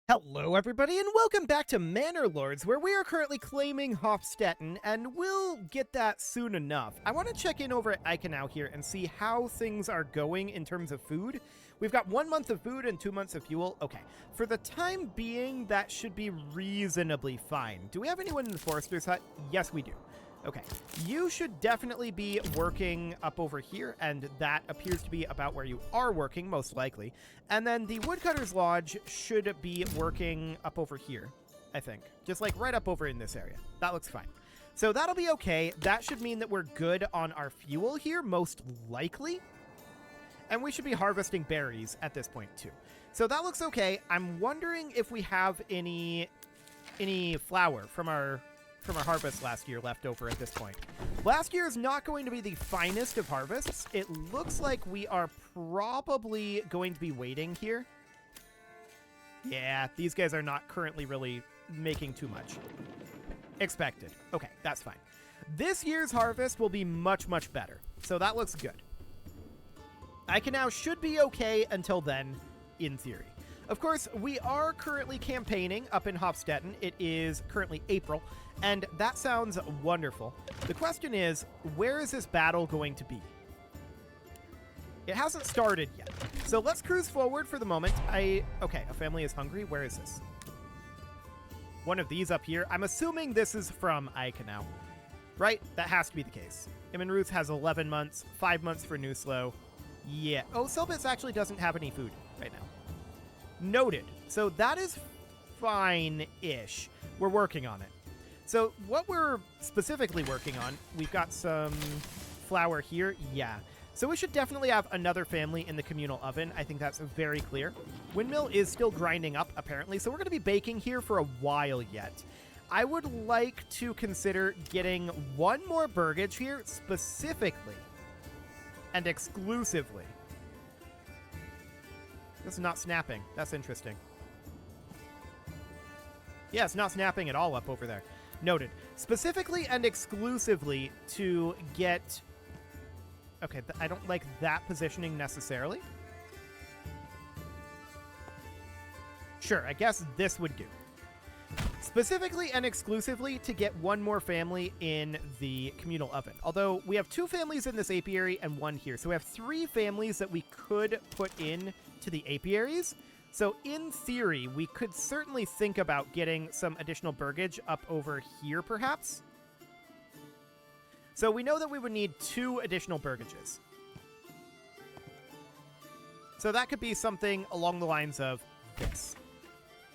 Hello, everybody, and welcome back to Manor Lords, where we are currently claiming Hofstetten, and we'll get that soon enough. I want to check in over at Eichenau here and see how things are going in terms of food. We've got 1 month of food and 2 months of fuel. Okay, for the time being, that should be reasonably fine. Do we have anyone in the Forester's Hut? Yes, we do. Okay, you should definitely be working up over here, and that appears to be about where you are working, most likely. And then the Woodcutter's Lodge should be working up over here, I think. Just like right up over in this area. That looks fine. So that'll be okay. That should mean that we're good on our fuel here, most likely. And we should be harvesting berries at this point, too. So that looks okay. I'm wondering if we have any flour from our harvest last year left over at this point. Last year is not going to be the finest of harvests. It looks like we are probably going to be waiting here. Yeah, these guys are not currently really making too much. Expected. Okay, that's fine. This year's harvest will be much, much better. So that looks good. Eichenau should be okay until then, in theory. Of course, we are currently campaigning up in Hofstetten. It is currently April, and that sounds wonderful. The question is, where is this battle going to be? It hasn't started yet. So let's cruise forward for the moment. Okay, a family is hungry. Where is this? One of these up here. I'm assuming this is from Eichenau, right? That has to be the case. Immenruth has 11 months, 5 months for Nuslo. Yeah. Oh, Selbitz actually doesn't have any food right now. Noted. So that is fine-ish. We're working on it. So what we're specifically working on, we've got some flour here. Yeah. So we should definitely have another family in the communal oven. I think that's very clear. Windmill is still grinding up, apparently, so we're going to be baking here for a while yet. I would like to consider getting one more burgage here, specifically and exclusively. This is not snapping. That's interesting. Yeah, it's not snapping at all up over there. Noted. Specifically and exclusively to get... Okay, I don't like that positioning necessarily. Sure, I guess this would do. Specifically and exclusively to get one more family in the communal oven. Although we have 2 families in this apiary and 1 here. So we have 3 families that we could put in to the apiaries. So in theory, we could certainly think about getting some additional burgage up over here, perhaps. So we know that we would need 2 additional burgages. So that could be something along the lines of this.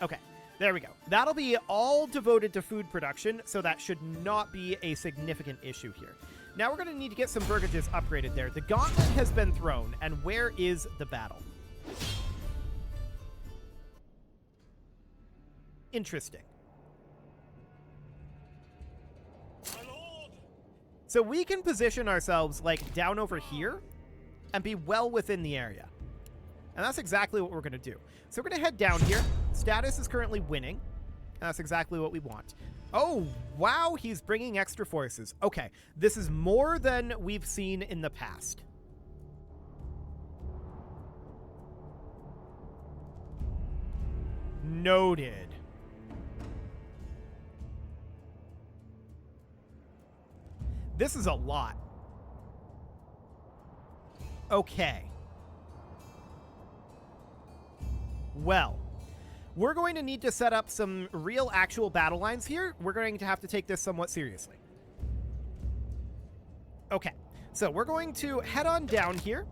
Okay. There we go. That'll be all devoted to food production, so that should not be a significant issue here. Now we're going to need to get some burgages upgraded there. The gauntlet has been thrown, and where is the battle? Interesting. So we can position ourselves, like, down over here and be well within the area. And that's exactly what we're going to do. So we're going to head down here. Status is currently winning. And that's exactly what we want. Oh, wow, he's bringing extra forces. Okay, this is more than we've seen in the past. Noted. This is a lot. Okay. Well, we're going to need to set up some real actual battle lines here. We're going to have to take this somewhat seriously. Okay, so we're going to head on down here.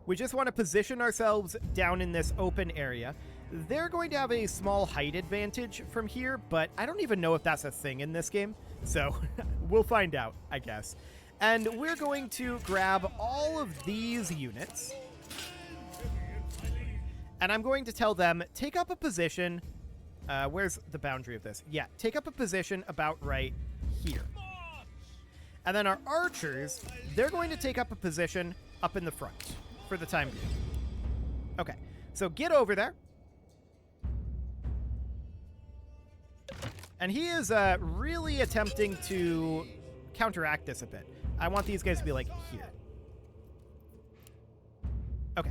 We just want to position ourselves down in this open area. They're going to have a small height advantage from here, but I don't even know if that's a thing in this game. So we'll find out, I guess. And we're going to grab all of these units. And I'm going to tell them, take up a position. Where's the boundary of this? Yeah, take up a position about right here. And then our archers, they're going to take up a position up in the front for the time being. Okay, so get over there. And he is really attempting to counteract this a bit. I want these guys to be like here. Okay.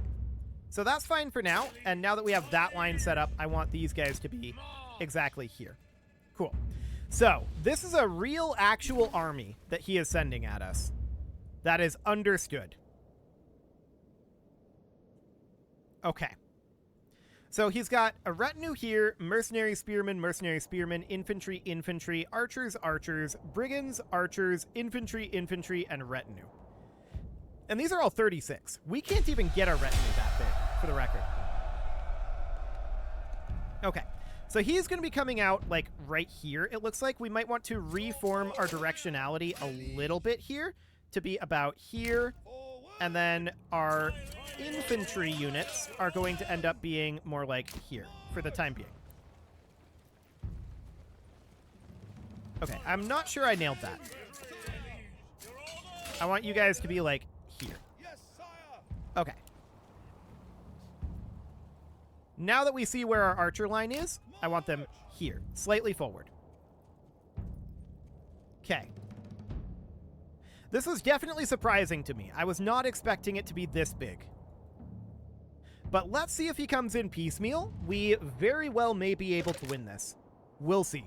So that's fine for now. And now that we have that line set up, I want these guys to be exactly here. Cool. So this is a real actual army that he is sending at us. That is understood. Okay. So he's got a retinue here, mercenary spearmen, infantry, archers, brigands, archers, infantry, and retinue. And these are all 36. We can't even get our retinue that big, for the record. Okay. So he's going to be coming out, like, right here. It looks like we might want to reform our directionality a little bit here to be about here. And then our infantry units are going to end up being more like here for the time being. Okay, I'm not sure I nailed that. I want you guys to be like here. Okay. Now that we see where our archer line is, I want them here, slightly forward. Okay. This was definitely surprising to me. I was not expecting it to be this big. But let's see if he comes in piecemeal. We very well may be able to win this. We'll see.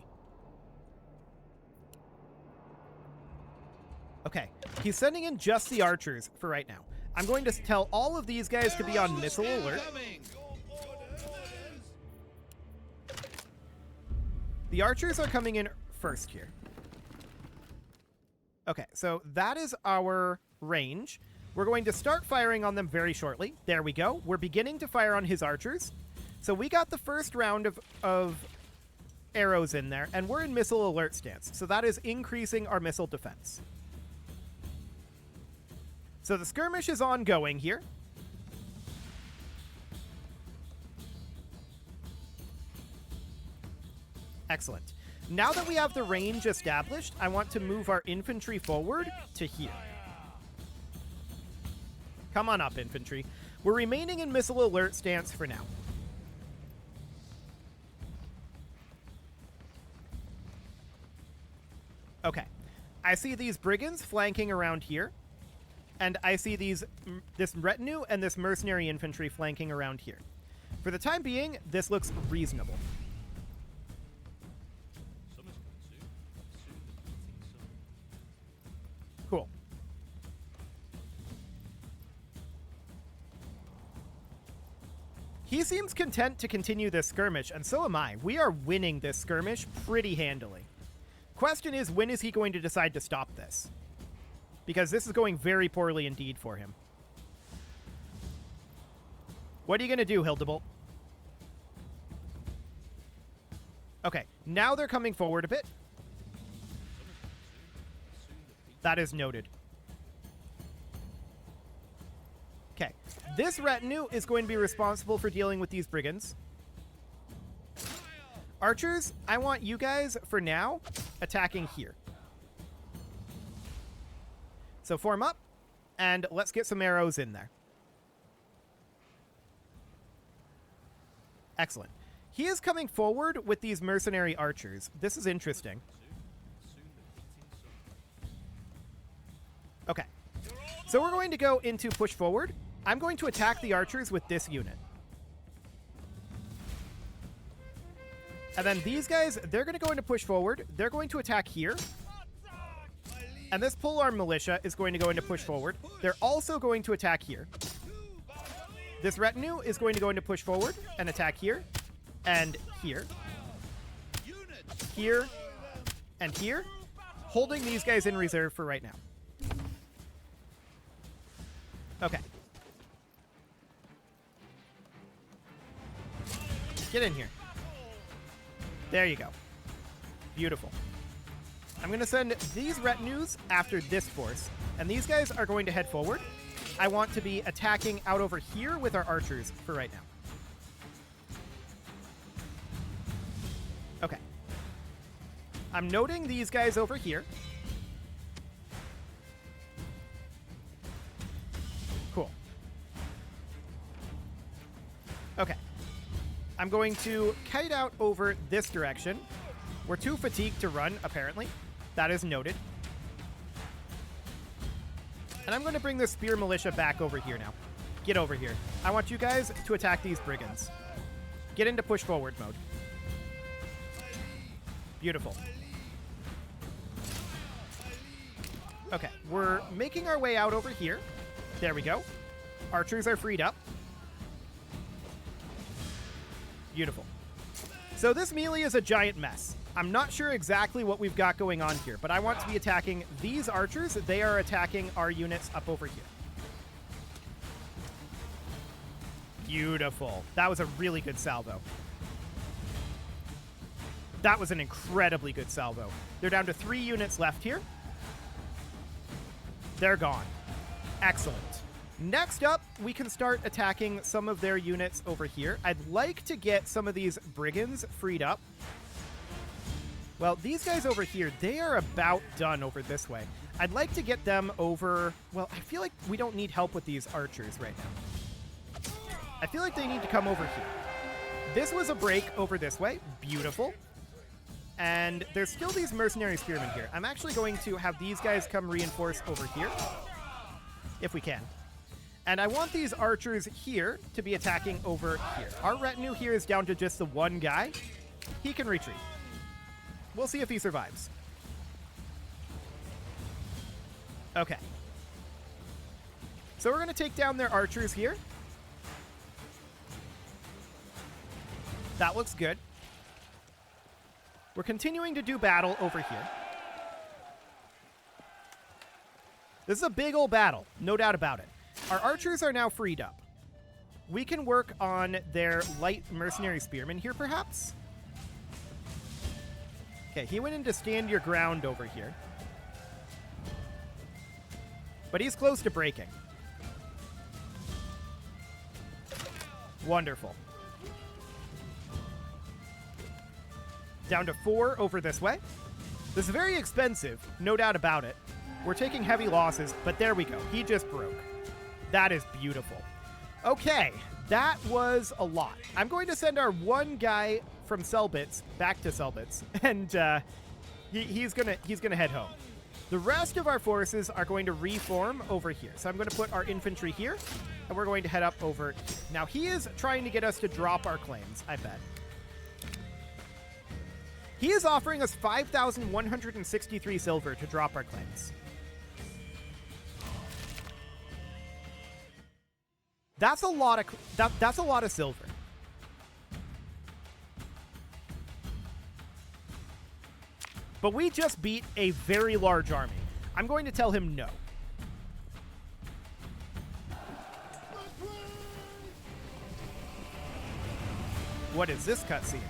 Okay, he's sending in just the archers for right now. I'm going to tell all of these guys to be on missile alert. The archers are coming in first here. Okay, so that is our range. We're going to start firing on them very shortly. There we go. We're beginning to fire on his archers. So we got the first round of arrows in there, and we're in missile alert stance. So that is increasing our missile defense. So the skirmish is ongoing here. Excellent. Now that we have the range established, I want to move our infantry forward to here. Come on up, infantry. We're remaining in missile alert stance for now. Okay. I see these brigands flanking around here. And I see this retinue and this mercenary infantry flanking around here. For the time being, this looks reasonable. Cool. He seems content to continue this skirmish, and so am I. We are winning this skirmish pretty handily. Question is, when is he going to decide to stop this? Because this is going very poorly indeed for him. What are you going to do, Hildebolt? Okay, now they're coming forward a bit. That is noted. Okay, this retinue is going to be responsible for dealing with these brigands. Archers, I want you guys, for now, attacking here. So form up, and let's get some arrows in there. Excellent. He is coming forward with these mercenary archers. This is interesting. Okay. So we're going to go into push forward. I'm going to attack the archers with this unit. And then these guys, they're going to go into push forward. They're going to attack here. And this polearm militia is going to go into push forward. They're also going to attack here. This retinue is going to go into push forward and attack here. And here. Here. And here. Holding these guys in reserve for right now. Okay. Get in here. There you go. Beautiful. I'm going to send these retinues after this force, and these guys are going to head forward. I want to be attacking out over here with our archers for right now. Okay. I'm noting these guys over here. Cool. Okay. I'm going to kite out over this direction. We're too fatigued to run, apparently. That is noted. And I'm going to bring the spear militia back over here now. Get over here. I want you guys to attack these brigands. Get into push forward mode. Beautiful. Okay, we're making our way out over here. There we go. Archers are freed up. Beautiful. So this melee is a giant mess. I'm not sure exactly what we've got going on here, but I want to be attacking these archers. They are attacking our units up over here. Beautiful. That was a really good salvo. That was an incredibly good salvo. They're down to 3 units left here. They're gone. Excellent. Next up, we can start attacking some of their units over here. I'd like to get some of these brigands freed up. Well, these guys over here, they are about done over this way. I'd like to get them over... Well, I feel like we don't need help with these archers right now. I feel like they need to come over here. This was a break over this way. Beautiful. And there's still these mercenary spearmen here. I'm actually going to have these guys come reinforce over here, if we can. And I want these archers here to be attacking over here. Our retinue here is down to just the one guy. He can retreat. We'll see if he survives. Okay. So we're going to take down their archers here. That looks good. We're continuing to do battle over here. This is a big old battle, no doubt about it. Our archers are now freed up. We can work on their light mercenary spearmen here, perhaps. Okay, he went into stand your ground over here. But he's close to breaking. Wonderful. Down to 4 over this way. This is very expensive, no doubt about it. We're taking heavy losses, but there we go. He just broke. That is beautiful. Okay, that was a lot. I'm going to send our one guy from Selbitz back to Selbitz, and he's gonna head home. The rest of our forces are going to reform over here. So I'm going to put our infantry here, and we're going to head up over here. Now, he is trying to get us to drop our claims, I bet. He is offering us 5,163 silver to drop our claims. That's a lot of that's a lot of silver. But we just beat a very large army. I'm going to tell him no. What is this cutscene?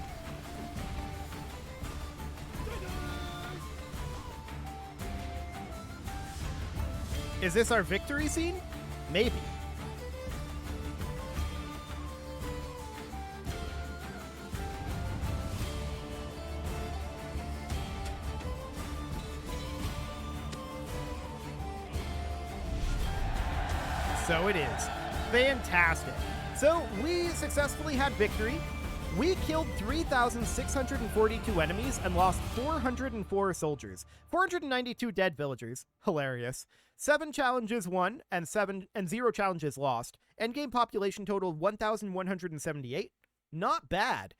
Is this our victory scene? Maybe. So it is. Fantastic. So we successfully had victory. We killed 3,642 enemies and lost 404 soldiers. 492 dead villagers. Hilarious. 7 challenges won and 0 challenges lost. Endgame population total 1,178. Not bad.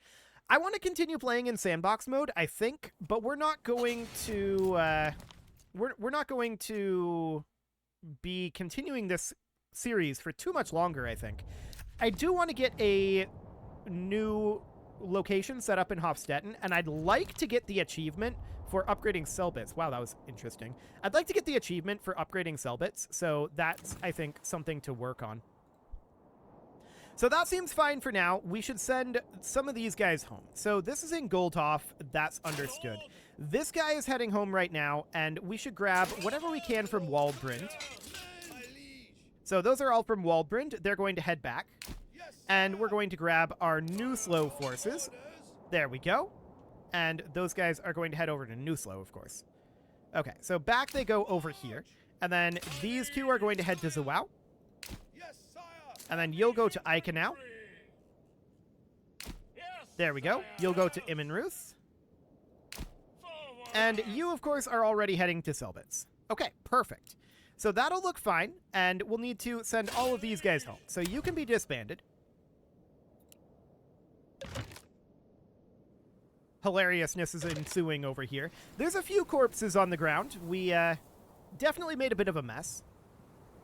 I want to continue playing in sandbox mode, I think, but we're not going to we're not going to be continuing this series for too much longer, I think. I do want to get a new location set up in Hofstetten, and I'd like to get the achievement for upgrading Selbitz. Wow, that was interesting. I'd like to get the achievement for upgrading Selbitz, so that's, I think, something to work on. So that seems fine for now. We should send some of these guys home. So this is in Goldhof. That's understood. This guy is heading home right now, and we should grab whatever we can from Waldbrand. So those are all from Waldbrand. They're going to head back. And we're going to grab our Nuslo forces. There we go. And those guys are going to head over to Nuslo, of course. Okay, so back they go over here. And then these two are going to head to Zawau. And then you'll go to Eichenau. There we go. You'll go to Immenruth. And you, of course, are already heading to Selbitz. Okay, perfect. So that'll look fine, and we'll need to send all of these guys home. So you can be disbanded. Hilariousness is ensuing over here. There's a few corpses on the ground. We definitely made a bit of a mess,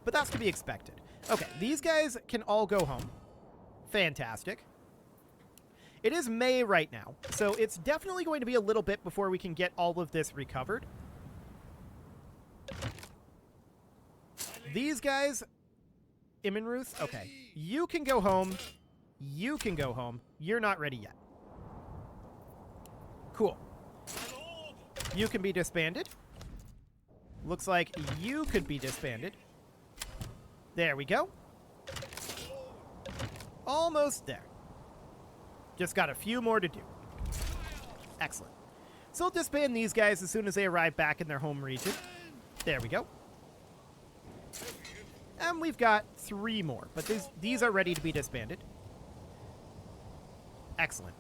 but that's to be expected. Okay, these guys can all go home. Fantastic. It is May right now, so it's definitely going to be a little bit before we can get all of this recovered. These guys, Imenruth, okay. You can go home. You can go home. You're not ready yet. Cool. You can be disbanded. Looks like you could be disbanded. There we go. Almost there. Just got a few more to do. Excellent. So we'll disband these guys as soon as they arrive back in their home region. There we go. And we've got 3 more, but these are ready to be disbanded. Excellent.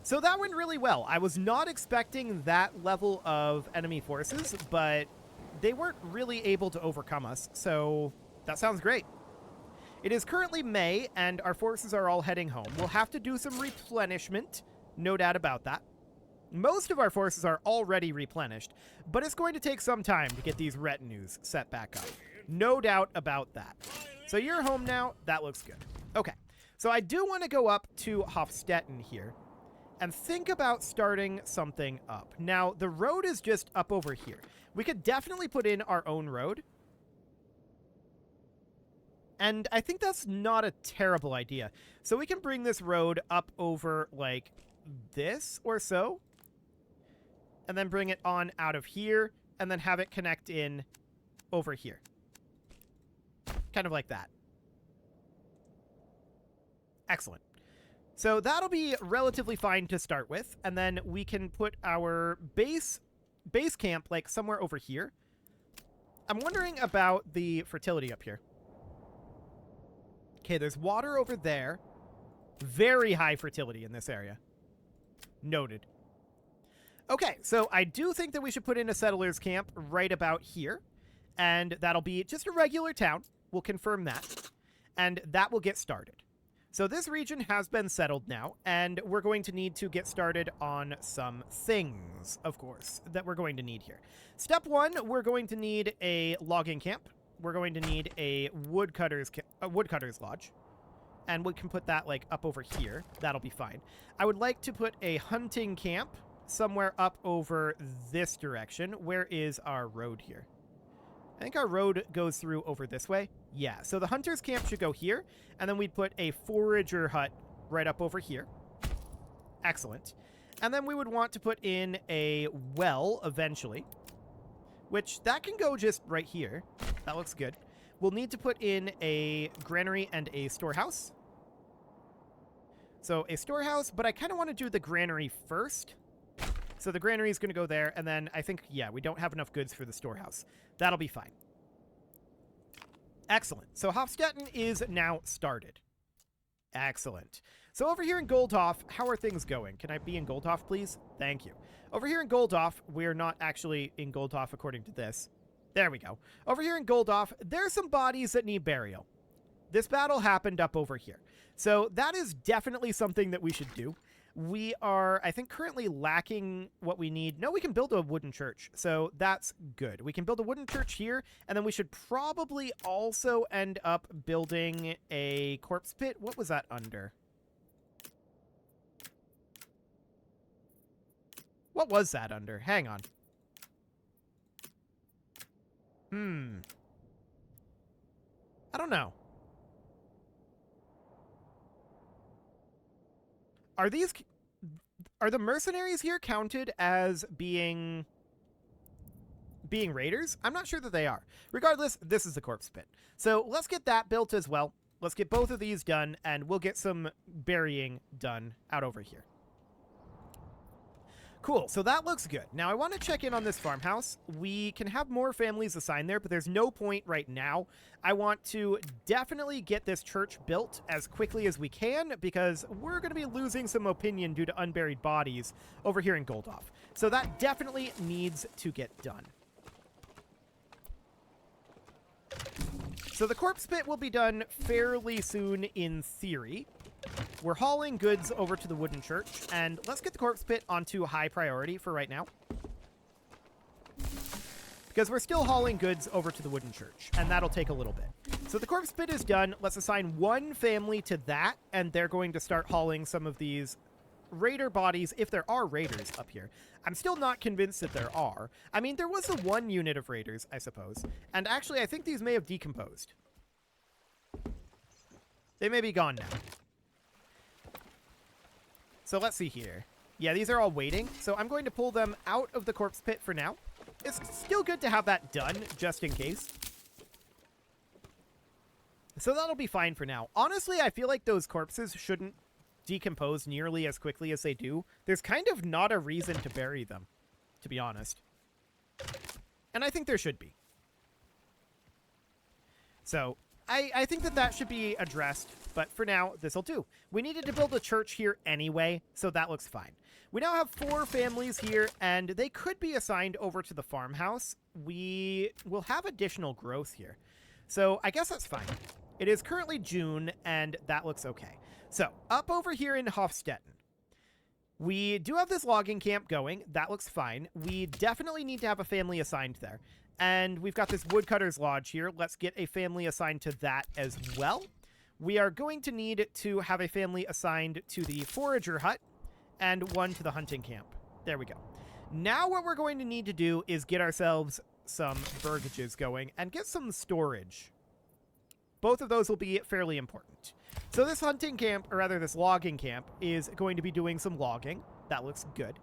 So that went really well. I was not expecting that level of enemy forces, but they weren't really able to overcome us, so that sounds great. It is currently May, and our forces are all heading home. We'll have to do some replenishment, no doubt about that. Most of our forces are already replenished, but it's going to take some time to get these retinues set back up. No doubt about that. So you're home now. That looks good. Okay, so I do want to go up to Hofstetten here and think about starting something up. Now, the road is just up over here. We could definitely put in our own road. And I think that's not a terrible idea. So we can bring this road up over, like, this or so. And then bring it on out of here. And then have it connect in over here. Kind of like that. Excellent. So that'll be relatively fine to start with. And then we can put our base camp, like, somewhere over here. I'm wondering about the fertility up here. Okay, there's water over there. Very high fertility in this area. Noted. Okay, so I do think that we should put in a settlers camp right about here. And that'll be just a regular town. We'll confirm that. And that will get started. So this region has been settled now, and we're going to need to get started on some things, of course, that we're going to need here. Step 1, we're going to need a logging camp. We're going to need a woodcutter's lodge. And we can put that, like, up over here. That'll be fine. I would like to put a hunting camp somewhere up over this direction. Where is our road here? I think our road goes through over this way. Yeah, so the hunter's camp should go here, and then we'd put a forager hut right up over here. Excellent. And then we would want to put in a well eventually, which that can go just right here. That looks good. We'll need to put in a granary and a storehouse. So a storehouse, but I kind of want to do the granary first. So the granary is going to go there, and then I think, yeah, we don't have enough goods for the storehouse. That'll be fine. Excellent. So Hofstetten is now started. Excellent. So over here in Goldhof, how are things going? Can I be in Goldhof, please? Thank you. Over here in Goldhof, we're not actually in Goldhof according to this. There we go. Over here in Goldhof, there's some bodies that need burial. This battle happened up over here. So that is definitely something that we should do. We are, I think, currently lacking what we need. No, we can build a wooden church, so that's good. We can build a wooden church here, and then we should probably also end up building a corpse pit. What was that under? What was that under? Hang on. I don't know. Are the mercenaries here counted as being raiders? I'm not sure that they are. Regardless, this is the corpse pit. So let's get that built as well. Let's get both of these done, and we'll get some burying done out over here. Cool, so that looks good. Now, I want to check in on this farmhouse. We can have more families assigned there, but there's no point right now. I want to definitely get this church built as quickly as we can, because we're going to be losing some opinion due to unburied bodies over here in Goldhof. So that definitely needs to get done. So the corpse pit will be done fairly soon in theory. We're hauling goods over to the wooden church, and let's get the corpse pit onto high priority for right now. Because we're still hauling goods over to the wooden church, and that'll take a little bit. So the corpse pit is done. Let's assign one family to that, and they're going to start hauling some of these raider bodies, if there are raiders up here. I'm still not convinced that there are. I mean, there was the one unit of raiders, I suppose. And actually, I think these may have decomposed. They may be gone now. So let's see here. Yeah, these are all waiting. So I'm going to pull them out of the corpse pit for now. It's still good to have that done, just in case. So that'll be fine for now. Honestly, I feel like those corpses shouldn't decompose nearly as quickly as they do. There's kind of not a reason to bury them, to be honest. And I think there should be. So I think that that should be addressed, but for now, this'll do. We needed to build a church here anyway, so that looks fine. We now have 4 families here, and they could be assigned over to the farmhouse. We will have additional growth here. So I guess that's fine. It is currently June, and that looks okay. So up over here in Hofstetten, we do have this logging camp going. That looks fine. We definitely need to have a family assigned there. And we've got this woodcutter's lodge here. Let's get a family assigned to that as well. We are going to need to have a family assigned to the forager hut and one to the hunting camp. There we go. Now what we're going to need to do is get ourselves some burgages going and get some storage. Both of those will be fairly important. So this hunting camp, or rather this logging camp, is going to be doing some logging. That looks good.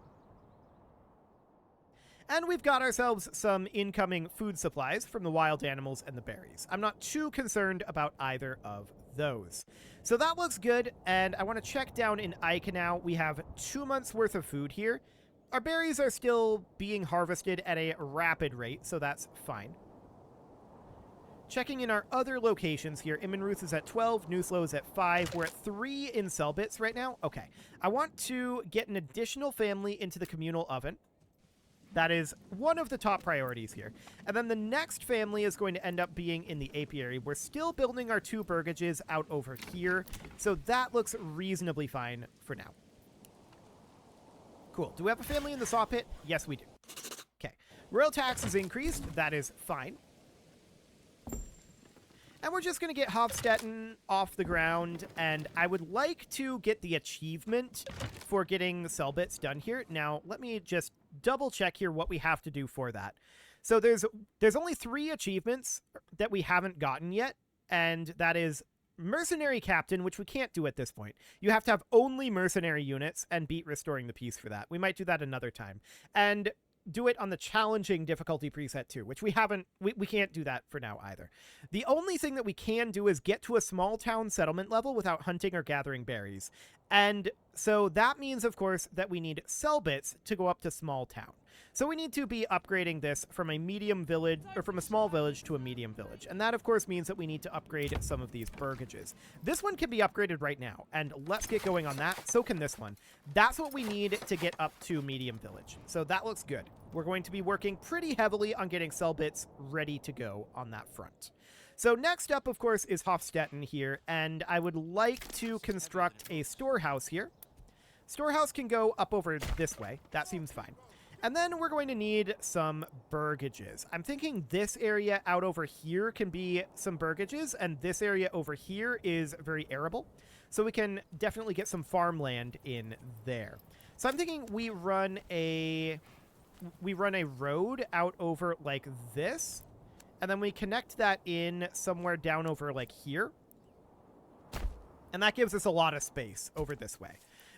And we've got ourselves some incoming food supplies from the wild animals and the berries. I'm not too concerned about either of those. So that looks good, and I want to check down in Ica now. We have 2 months worth of food here. Our berries are still being harvested at a rapid rate, so that's fine. Checking in our other locations here, Immenruth is at 12, Newslow is at 5. We're at 3 in Selbitz right now. Okay, I want to get an additional family into the communal oven. That is one of the top priorities here. And then the next family is going to end up being in the apiary. We're still building our 2 burgages out over here, so that looks reasonably fine for now. Cool. Do we have a family in the saw pit? Yes, we do. Okay. Royal tax is increased. That is fine. And we're just going to get Hofstetten off the ground, and I would like to get the achievement for getting the Selbitz done here. Now, let me just double check here what we have to do for that. So there's only 3 achievements that we haven't gotten yet, and that is Mercenary Captain, which we can't do at this point. You have to have only mercenary units and beat Restoring the Peace for that. We might do that another time. And do it on the challenging difficulty preset too, which we can't do that for now either. The only thing that we can do is get to a small town settlement level without hunting or gathering berries. And so that means, of course, that we need Selbitz to go up to small town. So we need to be upgrading this from a medium village, or from a small village to a medium village. And that, of course, means that we need to upgrade some of these burgages. This one can be upgraded right now, and let's get going on that. So can this one. That's what we need to get up to medium village. So that looks good. We're going to be working pretty heavily on getting Selbitz ready to go on that front. So next up, of course, is Hofstetten here, and I would like to construct a storehouse here. Storehouse can go up over this way. That seems fine. And then we're going to need some burgages. I'm thinking this area out over here can be some burgages, and this area over here is very arable. So we can definitely get some farmland in there. So I'm thinking we run a road out over like this, and then we connect that in somewhere down over like here. And that gives us a lot of space over this way.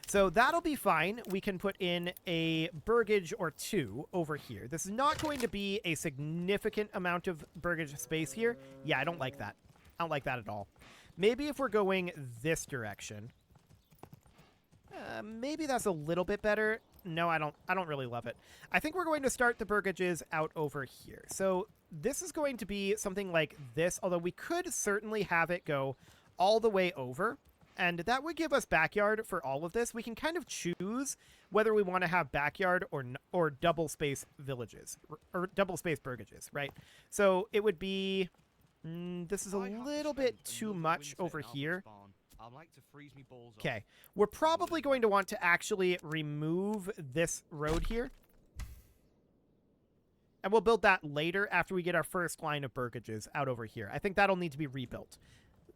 So that'll be fine. We can put in a burgage or 2 over here. This is not going to be a significant amount of burgage space here. Yeah, I don't like that. I don't like that at all. Maybe if we're going this direction. Maybe that's a little bit better. No, I don't really love it. I think we're going to start the burgages out over here. So this is going to be something like this, although we could certainly have it go all the way over. And that would give us backyard for all of this. We can kind of choose whether we want to have backyard or double space villages or double space burgages, right? So it would be This is a little bit too much over here. I'd like to freeze me balls off. Okay, we're probably going to want to actually remove this road here. And we'll build that later after we get our first line of burgages out over here. I think that'll need to be rebuilt.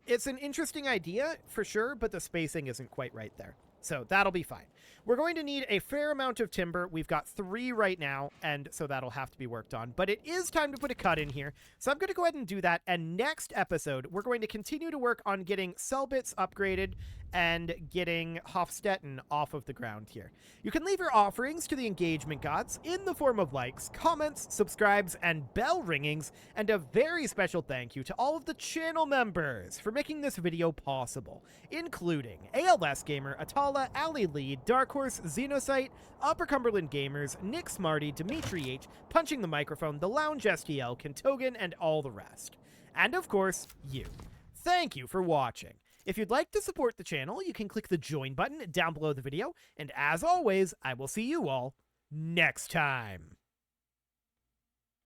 It's an interesting idea, for sure, but the spacing isn't quite right there. So that'll be fine. We're going to need a fair amount of timber. We've got 3 right now, and so that'll have to be worked on. But it is time to put a cut in here, so I'm going to go ahead and do that. And next episode, we're going to continue to work on getting Selbitz upgraded and getting Hofstetten off of the ground here. You can leave your offerings to the engagement gods in the form of likes, comments, subscribes, and bell ringings, and a very special thank you to all of the channel members for making this video possible, including ALS Gamer, Atala, Ali Lee, Dark Horse, Xenocyte, Upper Cumberland Gamers, Nick Smarty, Dimitri H, Punching the Microphone, The Lounge STL, Kentogan, and all the rest. And of course, you. Thank you for watching. If you'd like to support the channel, you can click the join button down below the video, and as always, I will see you all next time.